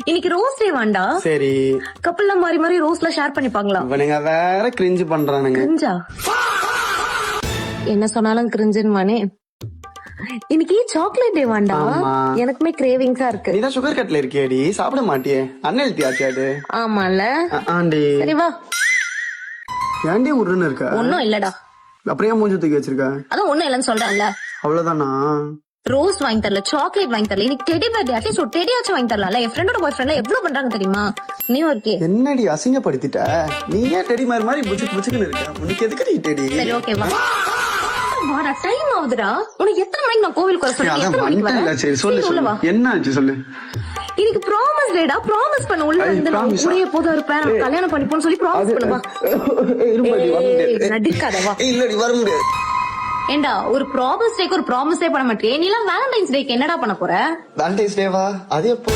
இன்னைக்கு ரோஸ் டே வாண்டா. சரி கப்பல்ல மாறி மாறி ரோஸ்ல ஷேர் பண்ணிப்பாங்களா? இவனுங்க வேற கிரிஞ்சு பண்றானுங்க. கிரிஞ்சா? என்ன சொன்னாலும் கிரிஞ்சுன்னு. இன்னைக்கு சாக்லேட் டே வாண்டா. ஆமா. எனக்குமே கிரேவிங்ஸா இருக்கு. நீதான் சுகர் கட்ல இருக்கியடி, சாப்பிட மாட்டியே. அன்ஹெல்தி ஆச்சாடு. ஆமால. ஆண்டி சரி வா. ஏன்டி உருன்னு இருக்க? ஒன்னும் இல்லடா. அப்படியே மூஞ்சி தூக்கி வச்சிருக்க? அதான் ஒண்ணும் இல்லன்னு சொல்றேன்ல. அவ்வளவுதானா? ரோஸ் வாங்கி தரல, சாக்லேட் வாங்கி தரல, இன்னைக்கு டெடி பர்த்டே, அட்லீஸ்ட் ஒரு டெடியாச்சும் வாங்கி தரல. என் ஃப்ரெண்டோட பாய் ஃப்ரெண்ட்ல எவ்வளவு பண்றாங்க தெரியுமா? நியூ இயர்க்கே. என்னடி அசிங்கப்படுத்திட்ட? நீ ஏன் டெடி மாதிரி புச்சுக்கு புச்சுக்குன்னு இருக்க? உனக்கு எதுக்கு டெடி? சரி ஓகேவா. வாடா, டைம் ஆகுதுடா. உனக்கு எத்தனை மணிக்கு நான் கோவிலுக்கு வர சொல்றேன்? எத்தனை மணிக்கு வர? சரி சொல்லு சொல்லு. என்ன ஆச்சு சொல்லு. இன்னைக்கு ப்ராமிஸ் டேடா. ப்ராமிஸ் பண்ண உள்ள வந்து நான் ஒரே போதும் இருப்பேன், கல்யாணம் பண்ணிப்போன்னு சொல்லி ப்ராமிஸ் பண்ணுவா. நடிக்காதவா. இல்லடி வர முடியாது. ஏண்டா ஒரு ப்ராமிஸ் டேக்கு ஒரு ப்ராமிஸே பண்ண மாட்டேன். நீ எல்லாம் வேலண்டைன்ஸ் டேக்கு என்னடா பண்ண போற? வேலண்டைன்ஸ் டேவா? அது எப்போ?